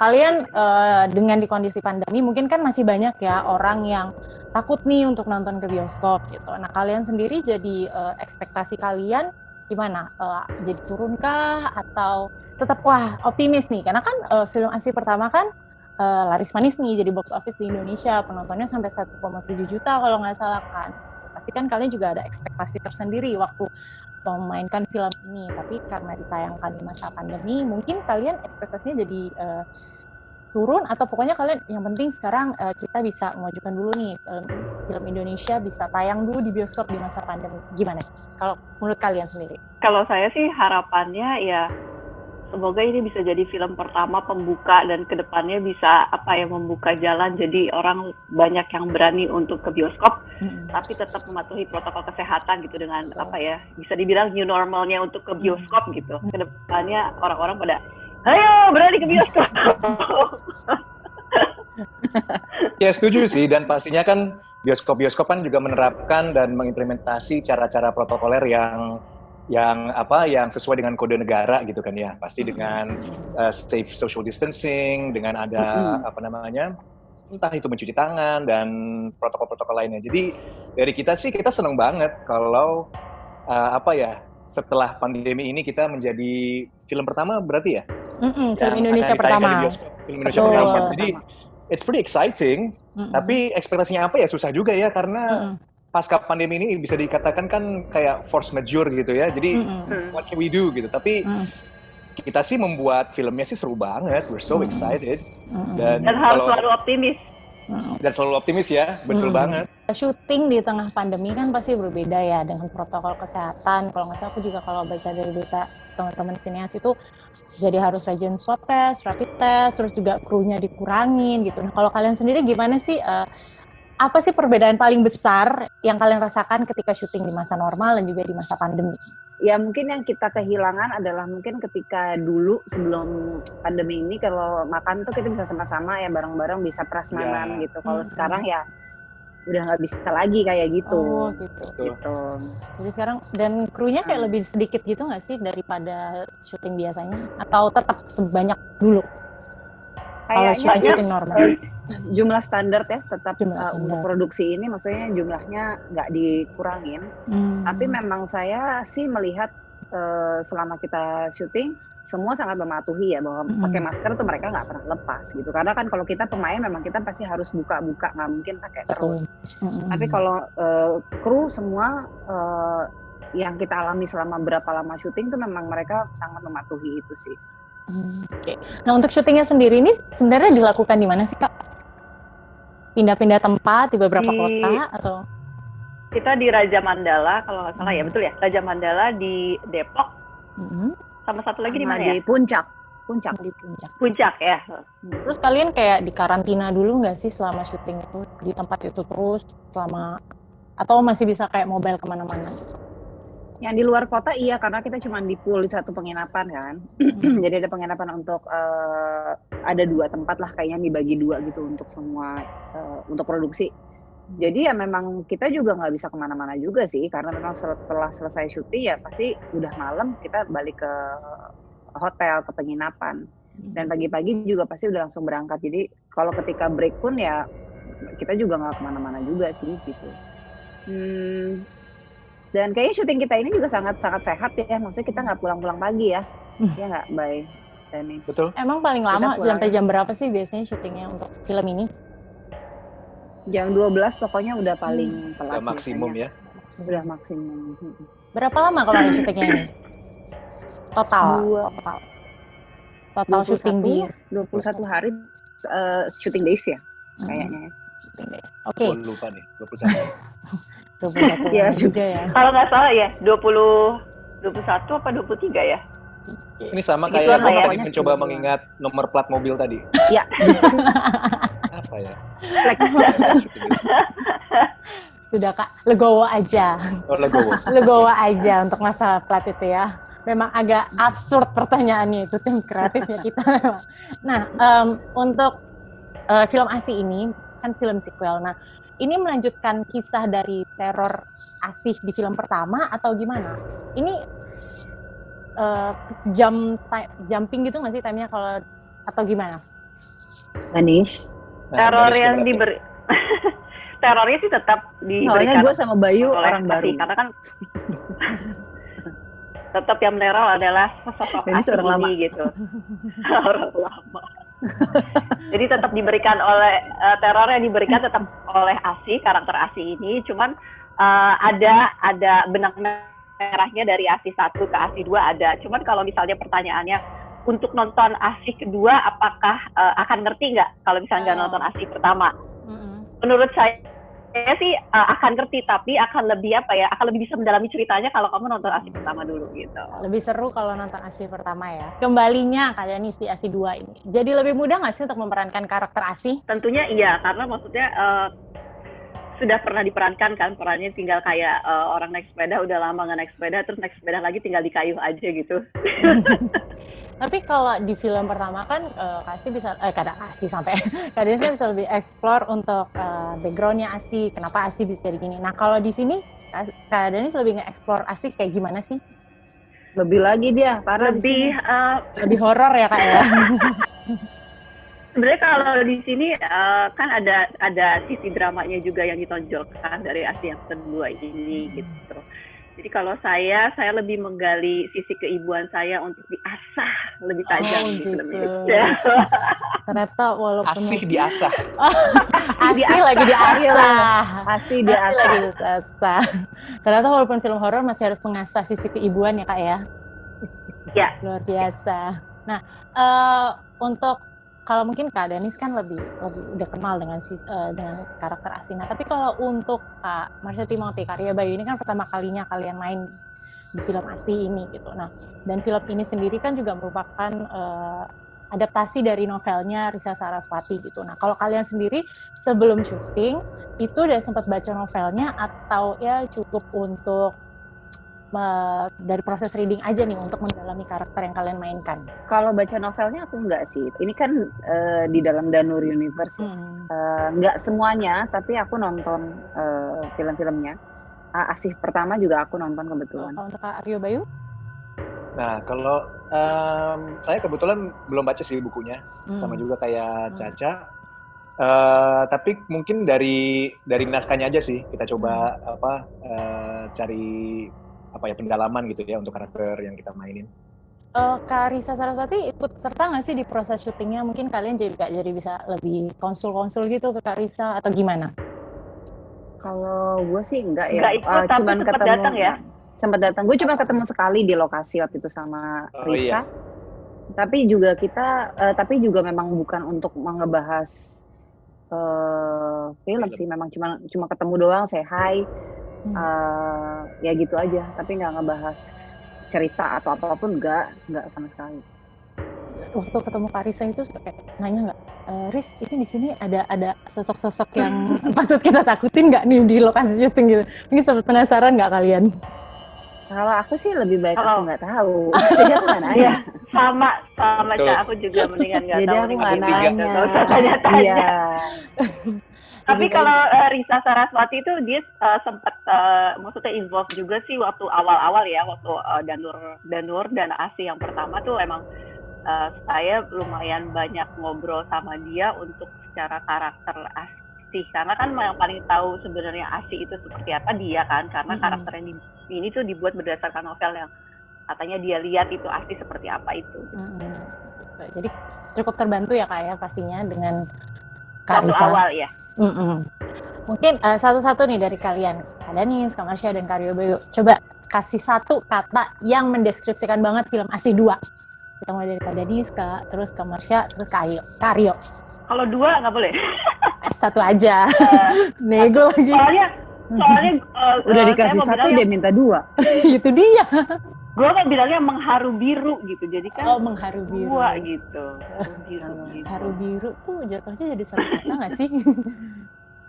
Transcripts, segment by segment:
kalian dengan di kondisi pandemi mungkin kan masih banyak ya orang yang takut nih untuk nonton ke bioskop gitu. Nah, kalian sendiri jadi ekspektasi kalian gimana? Jadi turunkah atau tetap wah optimis nih? Karena kan film Asih pertama kan laris manis nih jadi box office di Indonesia, penontonnya sampai 1,7 juta kalau nggak salah kan. Pasti kan kalian juga ada ekspektasi tersendiri waktu memainkan film ini, tapi karena ditayangkan di masa pandemi, mungkin kalian ekspektasinya jadi turun atau pokoknya kalian yang penting sekarang kita bisa mengajukan dulu nih film Indonesia bisa tayang dulu di bioskop di masa pandemi. Gimana? Kalau menurut kalian sendiri? Kalau saya sih harapannya ya semoga ini bisa jadi film pertama pembuka dan kedepannya bisa membuka jalan jadi orang banyak yang berani untuk ke bioskop tapi tetap mematuhi protokol kesehatan gitu dengan bisa dibilang new normalnya untuk ke bioskop gitu. Kedepannya orang-orang pada ayo berani ke bioskop. Ya setuju sih, dan pastinya kan bioskop-bioskop kan juga menerapkan dan mengimplementasi cara-cara protokoler yang sesuai dengan kode negara gitu kan ya, pasti dengan safe social distancing, dengan ada entah itu mencuci tangan dan protokol-protokol lainnya. Jadi dari kita sih kita senang banget kalau setelah pandemi ini kita menjadi film pertama berarti ya? Film Indonesia pertama. Film Indonesia pertama. Jadi it's pretty exciting. Tapi ekspektasinya apa ya susah juga ya karena pasca pandemi ini bisa dikatakan kan kayak force majeure gitu ya. Jadi what can we do gitu. Tapi kita sih membuat filmnya sih seru banget. We're so excited. Dan harus selalu optimis. Dan selalu optimis ya, betul banget. Syuting di tengah pandemi kan pasti berbeda ya dengan protokol kesehatan. Kalau nggak salah aku juga kalau baca dari berita teman-teman sineas itu jadi harus rajin swab test, rapid test, terus juga krunya dikurangin gitu. Nah kalau kalian sendiri gimana sih? Apa sih perbedaan paling besar yang kalian rasakan ketika syuting di masa normal dan juga di masa pandemi? Ya mungkin yang kita kehilangan adalah mungkin ketika dulu sebelum pandemi ini kalau makan tuh kita bisa sama-sama ya bareng-bareng bisa prasmanan gitu. Kalau sekarang ya udah nggak bisa lagi kayak gitu. Oh gitu. Jadi sekarang dan krunya kayak lebih sedikit gitu nggak sih daripada syuting biasanya? Atau tetap sebanyak dulu? Kalau syuting normal. Jumlah standar ya tetap untuk produksi ini maksudnya jumlahnya nggak dikurangin. Tapi memang saya sih melihat selama kita syuting semua sangat mematuhi ya bahwa pakai masker tuh mereka nggak pernah lepas gitu. Karena kan kalau kita pemain memang kita pasti harus buka-buka nggak mungkin pakai terus. Tapi kalau kru semua yang kita alami selama berapa lama syuting tuh memang mereka sangat mematuhi itu sih. Oke. Nah untuk syutingnya sendiri ini sebenarnya dilakukan di mana sih Kak? Pindah-pindah tempat di beberapa kota atau? Kita di Raja Mandala kalau nggak salah ya, betul ya? Raja Mandala di Depok. Sama satu lagi di mana ya? Di Puncak. Puncak ya. Terus kalian kayak di karantina dulu nggak sih selama syuting itu di tempat itu terus selama atau masih bisa kayak mobile kemana-mana? Yang di luar kota iya karena kita cuma di pool di satu penginapan kan. Jadi ada penginapan untuk ada 2 tempat lah kayaknya dibagi 2 gitu untuk semua untuk produksi. Jadi ya memang kita juga nggak bisa kemana-mana juga sih karena memang setelah selesai syuting ya pasti udah malam kita balik ke hotel ke penginapan dan pagi-pagi juga pasti udah langsung berangkat. Jadi kalau ketika break pun ya kita juga nggak kemana-mana juga sih gitu. Dan kayaknya syuting kita ini juga sangat-sangat sehat ya, maksudnya kita nggak pulang-pulang pagi ya, ya nggak, Bay? Betul. Emang paling lama sampai jam berapa sih biasanya syutingnya untuk film ini? Jam 12 pokoknya udah paling telat. Udah maksimum ya? Udah maksimum. Berapa lama kalau syutingnya ini? Total syuting di 21 hari syuting days ya, kayaknya. Oke. Oh, lupa nih, 21. 21 ya, juga ya. Kalau nggak salah ya, 21 apa 23 ya? Ini sama kayak aku tadi mencoba mengingat nomor plat mobil tadi. Ya. Apa ya? Sudah Kak, legowo aja. Oh, legowo aja untuk masalah plat itu ya. Memang agak absurd pertanyaannya itu tim kreatifnya kita. Nah, untuk film Asih ini kan film sequel. Nah, ini melanjutkan kisah dari teror Asih di film pertama atau gimana? Ini jumping gitu nggak sih time-nya kalau atau gimana? Anish. Teror yang diberi terornya sih tetap diberikan. Soalnya gue sama Bayu orang baru. Karena kan tetap yang meneror adalah sosok asli ini gitu. Orang lama. Jadi tetap diberikan oleh teror yang diberikan tetap oleh Asi, karakter Asi ini. Cuman ada benang merahnya dari Asi 1 ke Asi 2 ada. Cuman kalau misalnya pertanyaannya untuk nonton Asi kedua, apakah akan ngerti nggak kalau misalnya nggak nonton Asi pertama? Menurut saya sih akan ngerti, tapi akan lebih akan lebih bisa mendalami ceritanya kalau kamu nonton Asi pertama dulu gitu. Lebih seru kalau nonton Asi pertama ya. Kembalinya kalian isi Asi 2 ini. Jadi lebih mudah nggak sih untuk memerankan karakter Asi? Tentunya iya, karena maksudnya sudah pernah diperankan kan, perannya tinggal kayak orang naik sepeda, udah lama nggak naik sepeda, terus naik sepeda lagi tinggal dikayuh aja gitu. Tapi kalau di film pertama kan Kasi bisa Kasi sampai kadang bisa lebih explore untuk backgroundnya Asi, kenapa Asi bisa jadi gini. Nah kalau di sini Kak Danis lebih nge-explore Asi kayak gimana sih? Lebih lagi dia, parah lebih horor ya Kak ya. Sebenarnya kalau di sini kan ada sisi dramanya juga yang ditonjolkan dari Asi yang kedua ini gitu. Jadi kalau saya lebih menggali sisi keibuan saya untuk diasah lebih tajam gitu. Ternyata walaupun Asih diasah. Asih lagi diasah. Asih diasah. Ternyata walaupun film horor masih harus mengasah sisi keibuan ya Kak ya. Ya. Luar biasa. Nah, untuk kalau mungkin Kak Danis kan lebih udah kenal dengan karakter Asina. Tapi kalau untuk Kak Marsha Timothy, Karya Bayu ini kan pertama kalinya kalian main di film Asi ini gitu. Nah, dan film ini sendiri kan juga merupakan adaptasi dari novelnya Risa Saraswati gitu. Nah, kalau kalian sendiri sebelum syuting itu udah sempat baca novelnya atau ya cukup untuk dari proses reading aja nih untuk mendalami karakter yang kalian mainkan? Kalau baca novelnya aku enggak sih. Ini kan di dalam Danur Universe. Enggak semuanya, tapi aku nonton film-filmnya. Asih pertama juga aku nonton kebetulan. Untuk Kak Aryo Bayu? Nah, kalau saya kebetulan belum baca sih bukunya, sama juga kayak Caca. Tapi mungkin dari naskahnya aja sih kita coba cari pendalaman gitu ya untuk karakter yang kita mainin. Kak Risa Saraswati ikut serta nggak sih di proses syutingnya? Mungkin kalian jadi bisa lebih konsul gitu ke Kak Risa atau gimana? Kalau gue sih enggak ya. Enggak ikut, tapi cuman sempat datang ya? Sempat datang. Gue cuma ketemu sekali di lokasi waktu itu sama Risa. Iya. Tapi juga memang bukan untuk ngebahas film sih. Memang cuma ketemu doang, say hi. Ya gitu aja, tapi nggak ngebahas cerita atau apapun, nggak sama sekali. Waktu ketemu Kak Risa itu kayak nanya nggak, Riz ini di sini ada sosok-sosok yang patut kita takutin nggak nih di lokasi syuting gitu? Mungkin sempat penasaran nggak kalian? Kalau aku sih lebih baik aku nggak tahu. Jadi aku nggak nanya. Sama Cak, aku juga mendingan nggak tahu. Jadi aku nggak nanya. Tanya-tanya. Tapi kalau Risa Saraswati itu dia sempat maksudnya involve juga sih waktu awal-awal ya, waktu Danur dan Asi yang pertama tuh emang saya lumayan banyak ngobrol sama dia untuk secara karakter Asi, karena kan yang paling tahu sebenarnya Asi itu seperti apa dia kan, karena karakter yang ini tuh dibuat berdasarkan novel yang katanya dia lihat itu Asi seperti apa itu. Jadi cukup terbantu ya Kak ya pastinya dengan Kak Risa. Awal ya. Mungkin satu-satu nih dari kalian, Kak Danis, Kak Marsha, dan Kak Aryo Bayu. Coba kasih satu kata yang mendeskripsikan banget film Asi 2. Kita mulai dari Kak Danis, terus Kak Marsha, terus Kak Aryo. Kalau 2 nggak boleh. Satu aja. Nego lagi. Soalnya udah dikasih satu dia minta 2. Itu dia. Gue kan bilangnya mengharu biru gitu, jadi kan mengharu biru gitu. Haru biru tuh jatuhnya jadi satu kata nggak sih?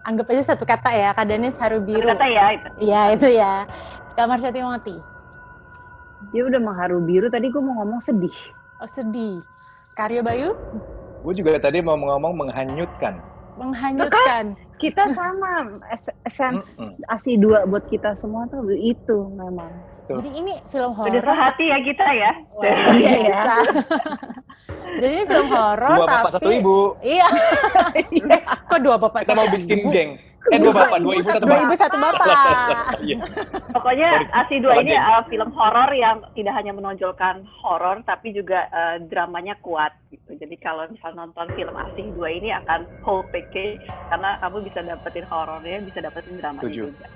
Anggap aja satu kata ya, Kak Danis, haru biru. Satu kata ya itu. Iya itu ya. Kak Marsha Timothy. Dia udah mengharu biru, tadi gue mau ngomong sedih. Oh sedih. Kak Aryo Bayu? Gue juga tadi mau ngomong menghanyutkan. Menghanyutkan. Kita sama Asi 2 buat kita semua tuh itu memang. Jadi ini film horor. Udah sehati ya kita ya. Iya. Jadi ini film horor Dua bapak tapi satu ibu. Iya. Kok dua bapak Kita satu mau bikin ibu? geng. Dua bapak, dua ibu satu Dua bapak. ibu satu bapak. Iya. Pokoknya Asi 2 ini Kalau film horor yang tidak hanya menonjolkan horor tapi juga dramanya kuat gitu. Jadi kalau misal nonton film Asi 2 ini akan whole package karena kamu bisa dapetin horornya, bisa dapetin dramanya Setuju. juga.